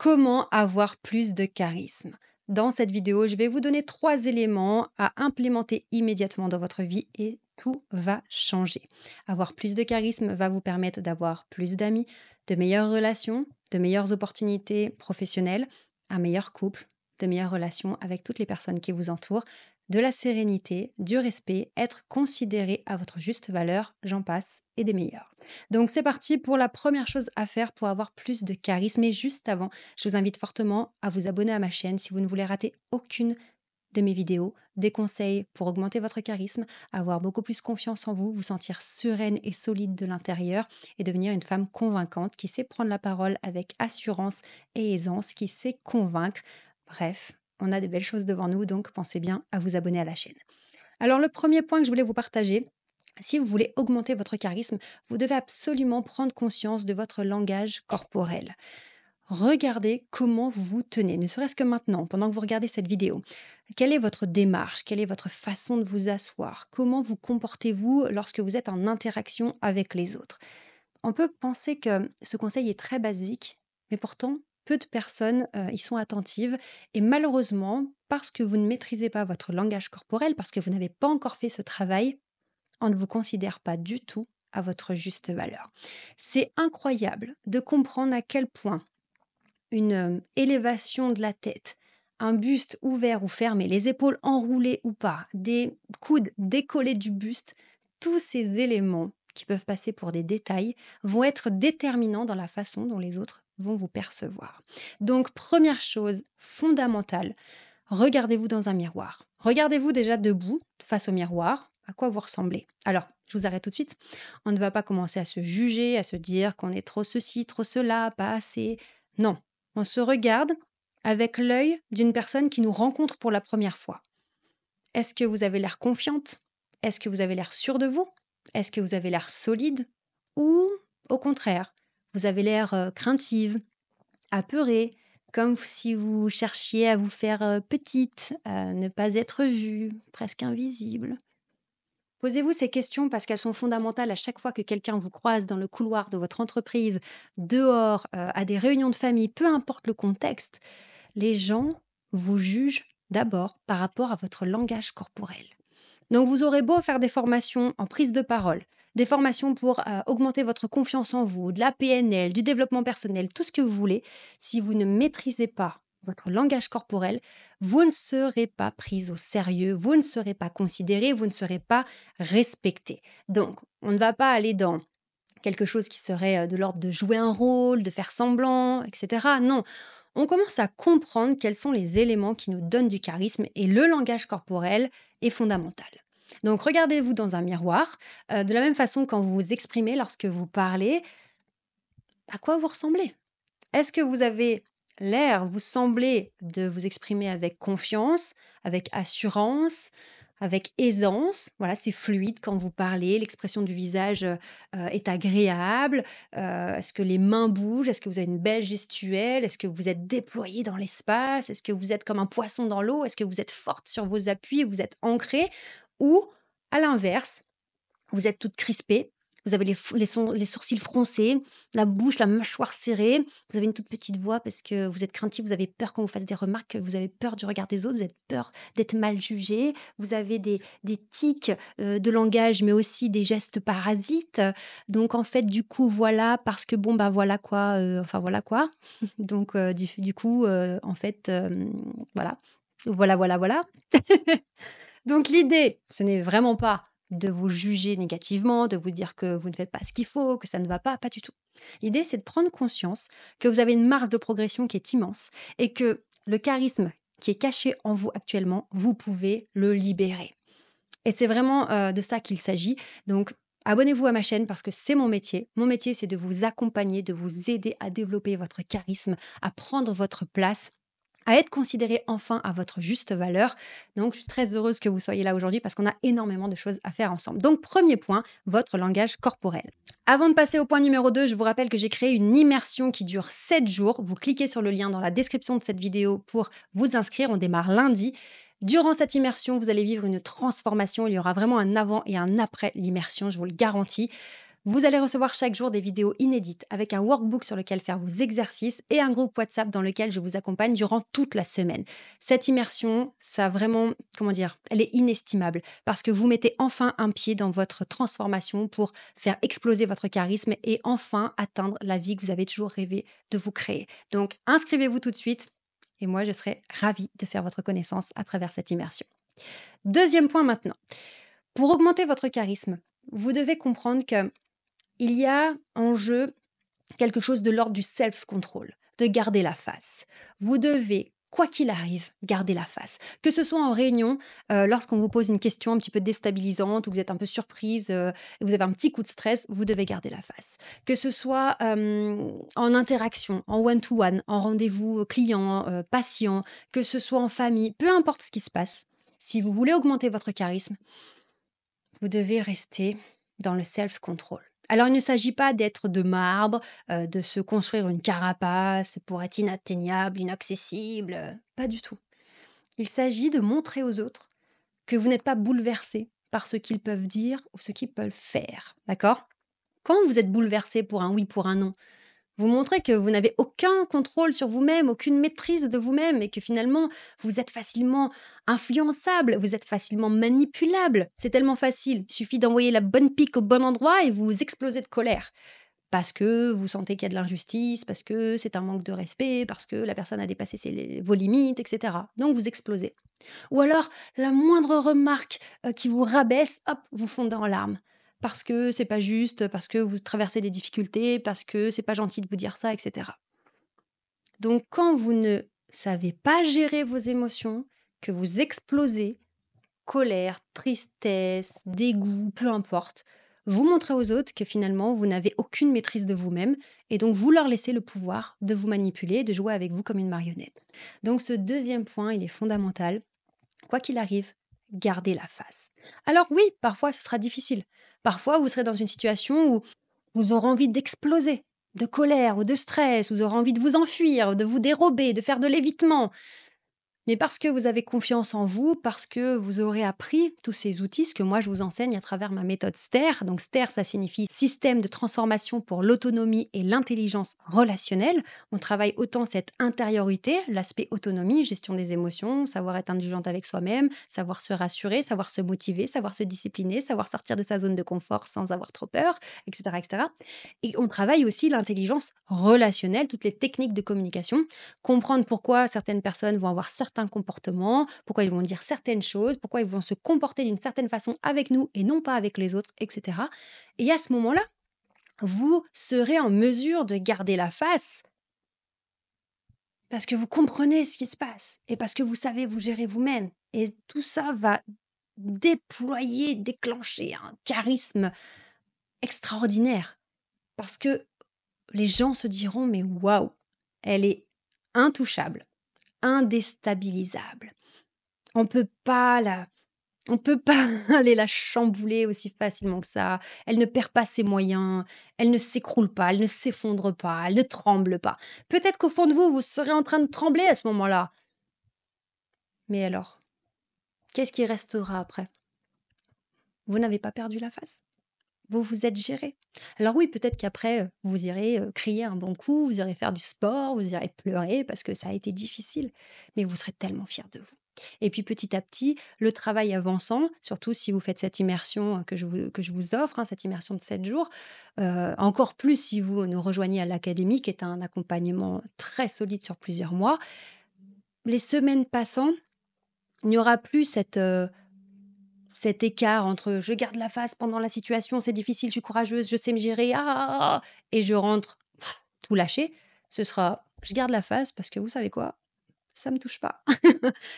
Comment avoir plus de charisme? Dans cette vidéo, je vais vous donner 3 éléments à implémenter immédiatement dans votre vie et tout va changer. Avoir plus de charisme va vous permettre d'avoir plus d'amis, de meilleures relations, de meilleures opportunités professionnelles, un meilleur couple, de meilleures relations avec toutes les personnes qui vous entourent, de la sérénité, du respect, être considéré à votre juste valeur, j'en passe, et des meilleurs. Donc c'est parti pour la première chose à faire pour avoir plus de charisme. Et juste avant, je vous invite fortement à vous abonner à ma chaîne si vous ne voulez rater aucune de mes vidéos, des conseils pour augmenter votre charisme, avoir beaucoup plus confiance en vous, vous sentir sereine et solide de l'intérieur et devenir une femme convaincante qui sait prendre la parole avec assurance et aisance, qui sait convaincre. Bref, on a de belles choses devant nous, donc pensez bien à vous abonner à la chaîne. Alors le premier point que je voulais vous partager, si vous voulez augmenter votre charisme, vous devez absolument prendre conscience de votre langage corporel. Regardez comment vous vous tenez, ne serait-ce que maintenant, pendant que vous regardez cette vidéo. Quelle est votre démarche? Quelle est votre façon de vous asseoir? Comment vous comportez-vous lorsque vous êtes en interaction avec les autres? On peut penser que ce conseil est très basique, mais pourtant, peu de personnes y sont attentives. Et malheureusement, parce que vous ne maîtrisez pas votre langage corporel, parce que vous n'avez pas encore fait ce travail, on ne vous considère pas du tout à votre juste valeur. C'est incroyable de comprendre à quel point une élévation de la tête, un buste ouvert ou fermé, les épaules enroulées ou pas, des coudes décollés du buste, tous ces éléments qui peuvent passer pour des détails vont être déterminants dans la façon dont les autres vont vous percevoir. Donc, première chose fondamentale, regardez-vous dans un miroir. Regardez-vous déjà debout face au miroir, à quoi vous ressemblez. Alors, je vous arrête tout de suite. On ne va pas commencer à se juger, à se dire qu'on est trop ceci, trop cela, pas assez. Non, on se regarde avec l'œil d'une personne qui nous rencontre pour la première fois. Est-ce que vous avez l'air confiante? Est-ce que vous avez l'air sûre de vous? Est-ce que vous avez l'air solide? Ou au contraire, vous avez l'air craintive, apeurée, comme si vous cherchiez à vous faire petite, à ne pas être vue, presque invisible? Posez-vous ces questions parce qu'elles sont fondamentales à chaque fois que quelqu'un vous croise dans le couloir de votre entreprise, dehors, à des réunions de famille, peu importe le contexte. Les gens vous jugent d'abord par rapport à votre langage corporel. Donc vous aurez beau faire des formations en prise de parole, des formations pour augmenter votre confiance en vous, de la PNL, du développement personnel, tout ce que vous voulez, si vous ne maîtrisez pas votre langage corporel, vous ne serez pas prise au sérieux, vous ne serez pas considéré, vous ne serez pas respecté. Donc, on ne va pas aller dans quelque chose qui serait de l'ordre de jouer un rôle, de faire semblant, etc. Non, on commence à comprendre quels sont les éléments qui nous donnent du charisme et le langage corporel est fondamental. Donc regardez-vous dans un miroir, de la même façon quand vous vous exprimez, lorsque vous parlez, à quoi vous ressemblez? Est-ce que vous avez l'air, vous semblez de vous exprimer avec confiance, avec assurance, avec aisance? Voilà, c'est fluide quand vous parlez, l'expression du visage est agréable. Est-ce que les mains bougent? Est-ce que vous avez une belle gestuelle? Est-ce que vous êtes déployé dans l'espace? Est-ce que vous êtes comme un poisson dans l'eau? Est-ce que vous êtes forte sur vos appuis? Vous êtes ancré? Ou, à l'inverse, vous êtes toute crispée, vous avez les sourcils froncés, la bouche, la mâchoire serrée, vous avez une toute petite voix parce que vous êtes craintif, vous avez peur qu'on vous fasse des remarques, vous avez peur du regard des autres, vous avez peur d'être mal jugé, vous avez des tics de langage, mais aussi des gestes parasites. Donc en fait, du coup, voilà, parce que bon, bah voilà quoi, enfin voilà quoi. Donc du coup, en fait, voilà. Voilà, voilà, voilà. Donc l'idée, ce n'est vraiment pas de vous juger négativement, de vous dire que vous ne faites pas ce qu'il faut, que ça ne va pas du tout. L'idée, c'est de prendre conscience que vous avez une marge de progression qui est immense et que le charisme qui est caché en vous actuellement, vous pouvez le libérer. Et c'est vraiment de ça qu'il s'agit. Donc, abonnez-vous à ma chaîne parce que c'est mon métier. Mon métier, c'est de vous accompagner, de vous aider à développer votre charisme, à prendre votre place, à être considéré enfin à votre juste valeur. Donc, je suis très heureuse que vous soyez là aujourd'hui parce qu'on a énormément de choses à faire ensemble. Donc, premier point, votre langage corporel. Avant de passer au point numéro 2, je vous rappelle que j'ai créé une immersion qui dure 7 jours. Vous cliquez sur le lien dans la description de cette vidéo pour vous inscrire. On démarre lundi. Durant cette immersion, vous allez vivre une transformation. Il y aura vraiment un avant et un après l'immersion, je vous le garantis. Vous allez recevoir chaque jour des vidéos inédites avec un workbook sur lequel faire vos exercices et un groupe WhatsApp dans lequel je vous accompagne durant toute la semaine. Cette immersion, ça a vraiment, comment dire, elle est inestimable parce que vous mettez enfin un pied dans votre transformation pour faire exploser votre charisme et enfin atteindre la vie que vous avez toujours rêvé de vous créer. Donc, inscrivez-vous tout de suite et moi, je serai ravie de faire votre connaissance à travers cette immersion. Deuxième point maintenant. Pour augmenter votre charisme, vous devez comprendre que il y a en jeu quelque chose de l'ordre du self-control, de garder la face. Vous devez, quoi qu'il arrive, garder la face. Que ce soit en réunion, lorsqu'on vous pose une question un petit peu déstabilisante, ou que vous êtes un peu surprise, et vous avez un petit coup de stress, vous devez garder la face. Que ce soit en interaction, en one-to-one, en rendez-vous client, patient, que ce soit en famille, peu importe ce qui se passe, si vous voulez augmenter votre charisme, vous devez rester dans le self-control. Alors, il ne s'agit pas d'être de marbre, de se construire une carapace pour être inatteignable, inaccessible, pas du tout. Il s'agit de montrer aux autres que vous n'êtes pas bouleversé par ce qu'ils peuvent dire ou ce qu'ils peuvent faire, d'accord? Quand vous êtes bouleversé pour un oui, pour un non, vous montrez que vous n'avez aucun contrôle sur vous-même, aucune maîtrise de vous-même et que finalement, vous êtes facilement influençable, vous êtes facilement manipulable. C'est tellement facile. Il suffit d'envoyer la bonne pique au bon endroit et vous explosez de colère. Parce que vous sentez qu'il y a de l'injustice, parce que c'est un manque de respect, parce que la personne a dépassé vos limites, etc. Donc vous explosez. Ou alors, la moindre remarque qui vous rabaisse, hop, vous fondez en larmes. Parce que c'est pas juste, parce que vous traversez des difficultés, parce que c'est pas gentil de vous dire ça, etc. Donc, quand vous ne savez pas gérer vos émotions, que vous explosez, colère, tristesse, dégoût, peu importe, vous montrez aux autres que finalement, vous n'avez aucune maîtrise de vous-même et donc vous leur laissez le pouvoir de vous manipuler, de jouer avec vous comme une marionnette. Donc, ce deuxième point, il est fondamental. Quoi qu'il arrive, gardez la face. Alors oui, parfois ce sera difficile. Parfois vous serez dans une situation où vous aurez envie d'exploser, de colère ou de stress, vous aurez envie de vous enfuir, de vous dérober, de faire de l'évitement. Mais parce que vous avez confiance en vous, parce que vous aurez appris tous ces outils, ce que moi je vous enseigne à travers ma méthode STER. Donc STER, ça signifie système de transformation pour l'autonomie et l'intelligence relationnelle. On travaille autant cette intériorité, l'aspect autonomie, gestion des émotions, savoir être indulgente avec soi-même, savoir se rassurer, savoir se motiver, savoir se discipliner, savoir sortir de sa zone de confort sans avoir trop peur, etc. etc. Et on travaille aussi l'intelligence relationnelle, toutes les techniques de communication, comprendre pourquoi certaines personnes vont avoir certains comportements, pourquoi ils vont dire certaines choses, pourquoi ils vont se comporter d'une certaine façon avec nous et non pas avec les autres, etc. Et à ce moment-là, vous serez en mesure de garder la face parce que vous comprenez ce qui se passe et parce que vous savez vous gérer vous-même. Et tout ça va déployer, déclencher un charisme extraordinaire parce que les gens se diront mais waouh, elle est intouchable, indéstabilisable. On peut pas la on peut pas aller la chambouler aussi facilement que ça. Elle ne perd pas ses moyens, elle ne s'écroule pas, elle ne s'effondre pas, elle ne tremble pas. Peut-être qu'au fond de vous, vous serez en train de trembler à ce moment-là. Mais alors, qu'est-ce qui restera après? Vous n'avez pas perdu la face? Vous vous êtes géré. Alors oui, peut-être qu'après, vous irez, crier un bon coup, vous irez faire du sport, vous irez pleurer parce que ça a été difficile, mais vous serez tellement fiers de vous. Et puis petit à petit, le travail avançant, surtout si vous faites cette immersion, que je vous offre, hein, cette immersion de 7 jours, encore plus si vous nous rejoignez à l'académie qui est un accompagnement très solide sur plusieurs mois. Les semaines passant, il n'y aura plus cet écart entre je garde la face pendant la situation, c'est difficile, je suis courageuse, je sais me gérer, et je rentre tout lâché. Ce sera je garde la face parce que vous savez quoi? Ça me touche pas.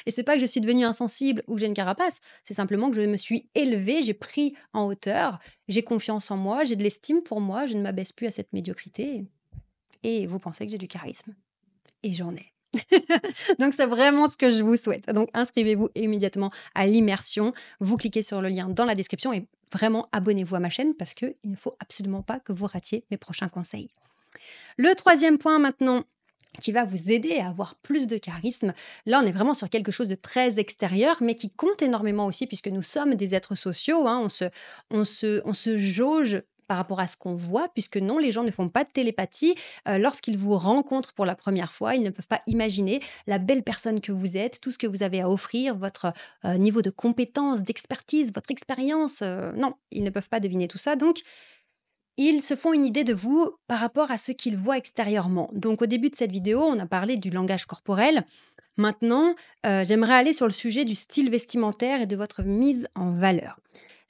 Et c'est pas que je suis devenue insensible ou que j'ai une carapace, c'est simplement que je me suis élevée, j'ai pris en hauteur, j'ai confiance en moi, j'ai de l'estime pour moi, je ne m'abaisse plus à cette médiocrité et vous pensez que j'ai du charisme et j'en ai. Donc, c'est vraiment ce que je vous souhaite. Donc, inscrivez-vous immédiatement à l'immersion. Vous cliquez sur le lien dans la description et vraiment abonnez-vous à ma chaîne parce qu'il ne faut absolument pas que vous ratiez mes prochains conseils. Le troisième point maintenant qui va vous aider à avoir plus de charisme. Là, on est vraiment sur quelque chose de très extérieur, mais qui compte énormément aussi, puisque nous sommes des êtres sociaux. Hein, on se jauge par rapport à ce qu'on voit, puisque non, les gens ne font pas de télépathie. Lorsqu'ils vous rencontrent pour la première fois, ils ne peuvent pas imaginer la belle personne que vous êtes, tout ce que vous avez à offrir, votre niveau de compétence, d'expertise, votre expérience. Non, ils ne peuvent pas deviner tout ça. Donc, ils se font une idée de vous par rapport à ce qu'ils voient extérieurement. Donc, au début de cette vidéo, on a parlé du langage corporel. Maintenant, j'aimerais aller sur le sujet du style vestimentaire et de votre mise en valeur.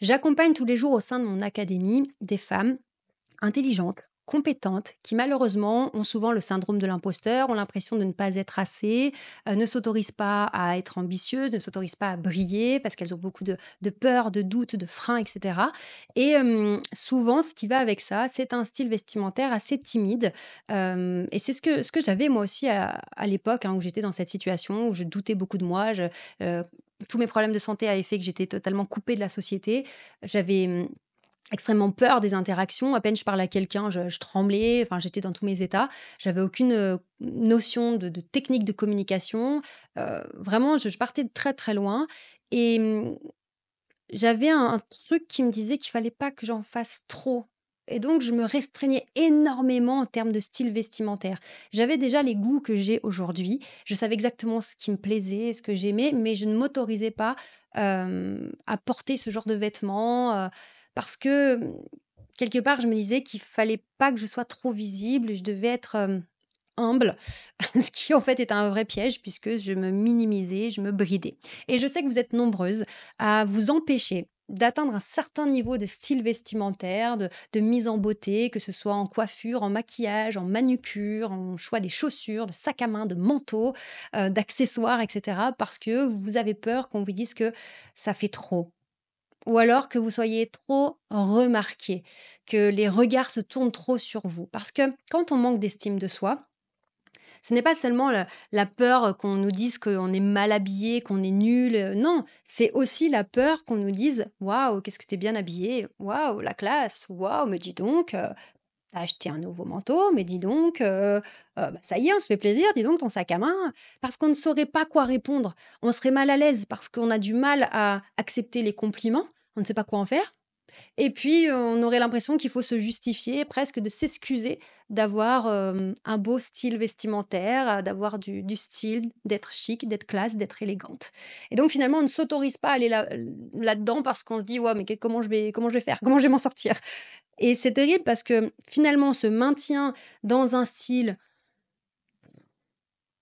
J'accompagne tous les jours au sein de mon académie des femmes intelligentes, compétentes, qui malheureusement ont souvent le syndrome de l'imposteur, ont l'impression de ne pas être assez, ne s'autorisent pas à être ambitieuses, ne s'autorisent pas à briller parce qu'elles ont beaucoup de peur, de doutes, de freins, etc. Et souvent, ce qui va avec ça, c'est un style vestimentaire assez timide. Et c'est ce que j'avais moi aussi à l'époque, hein, où j'étais dans cette situation, où je doutais beaucoup de moi. Euh, Tous mes problèmes de santé avaient fait que j'étais totalement coupée de la société. J'avais extrêmement peur des interactions. À peine je parlais à quelqu'un, je tremblais, enfin, j'étais dans tous mes états. J'avais aucune, notion de technique de communication. Vraiment, je partais de très, très loin et j'avais un truc qui me disait qu'il fallait pas que j'en fasse trop et donc je me restreignais énormément en termes de style vestimentaire. J'avais déjà les goûts que j'ai aujourd'hui. Je savais exactement ce qui me plaisait, ce que j'aimais, mais je ne m'autorisais pas, à porter ce genre de vêtements, parce que, quelque part, je me disais qu'il fallait pas que je sois trop visible, je devais être, humble, ce qui en fait est un vrai piège puisque je me minimisais, je me bridais. Et je sais que vous êtes nombreuses à vous empêcher d'atteindre un certain niveau de style vestimentaire, de mise en beauté, que ce soit en coiffure, en maquillage, en manucure, en choix des chaussures, de sac à main, de manteau, d'accessoires, etc. Parce que vous avez peur qu'on vous dise que ça fait trop. Ou alors que vous soyez trop remarqué, que les regards se tournent trop sur vous. Parce que quand on manque d'estime de soi, ce n'est pas seulement la peur qu'on nous dise qu'on est mal habillé, qu'on est nul. Non, c'est aussi la peur qu'on nous dise: «Waouh, qu'est-ce que tu es bien habillé. Waouh, la classe. Waouh, mais dis donc, tu acheté un nouveau manteau, mais dis donc, bah, ça y est, on se fait plaisir, dis donc ton sac à main». Parce qu'on ne saurait pas quoi répondre. On serait mal à l'aise parce qu'on a du mal à accepter les compliments. On ne sait pas quoi en faire. Et puis, on aurait l'impression qu'il faut se justifier, presque de s'excuser d'avoir, un beau style vestimentaire, d'avoir du style, d'être chic, d'être classe, d'être élégante. Et donc finalement, on ne s'autorise pas à aller là-dedans parce qu'on se dit: «Ouais, mais comment je vais faire? Comment je vais m'en sortir?» Et c'est terrible parce que finalement, on se maintient dans un style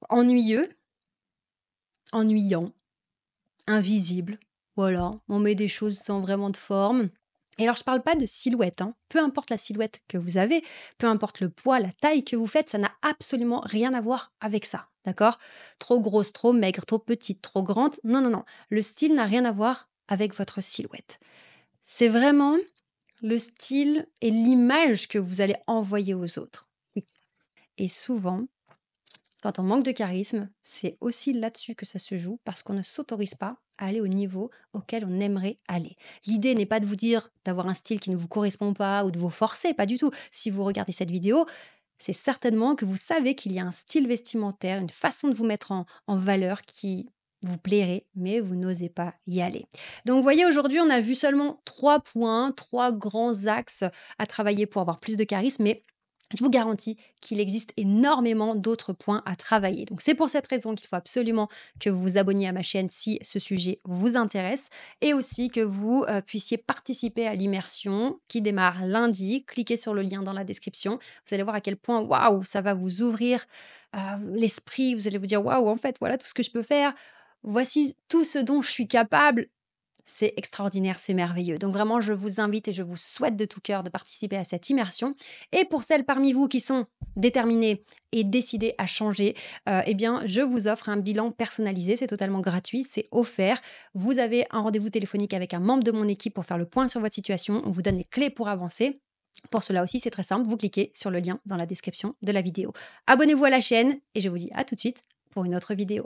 ennuyeux, ennuyant, invisible. Voilà, on met des choses sans vraiment de forme. Et alors, je parle pas de silhouette, hein. Peu importe la silhouette que vous avez, peu importe le poids, la taille que vous faites, ça n'a absolument rien à voir avec ça, d'accord? Trop grosse, trop maigre, trop petite, trop grande, non, non, non. Le style n'a rien à voir avec votre silhouette. C'est vraiment le style et l'image que vous allez envoyer aux autres. Et souvent, quand on manque de charisme, c'est aussi là-dessus que ça se joue parce qu'on ne s'autorise pas à aller au niveau auquel on aimerait aller. L'idée n'est pas de vous dire d'avoir un style qui ne vous correspond pas ou de vous forcer, pas du tout. Si vous regardez cette vidéo, c'est certainement que vous savez qu'il y a un style vestimentaire, une façon de vous mettre en valeur qui vous plairait, mais vous n'osez pas y aller. Donc, vous voyez, aujourd'hui, on a vu seulement 3 points, 3 grands axes à travailler pour avoir plus de charisme, mais je vous garantis qu'il existe énormément d'autres points à travailler. Donc c'est pour cette raison qu'il faut absolument que vous vous abonniez à ma chaîne si ce sujet vous intéresse et aussi que vous puissiez participer à l'immersion qui démarre lundi. Cliquez sur le lien dans la description. Vous allez voir à quel point, waouh, ça va vous ouvrir l'esprit. Vous allez vous dire, waouh, en fait, voilà tout ce que je peux faire. Voici tout ce dont je suis capable. C'est extraordinaire, c'est merveilleux. Donc vraiment, je vous invite et je vous souhaite de tout cœur de participer à cette immersion. Et pour celles parmi vous qui sont déterminées et décidées à changer, eh bien, je vous offre un bilan personnalisé. C'est totalement gratuit, c'est offert. Vous avez un rendez-vous téléphonique avec un membre de mon équipe pour faire le point sur votre situation. On vous donne les clés pour avancer. Pour cela aussi, c'est très simple. Vous cliquez sur le lien dans la description de la vidéo. Abonnez-vous à la chaîne et je vous dis à tout de suite pour une autre vidéo.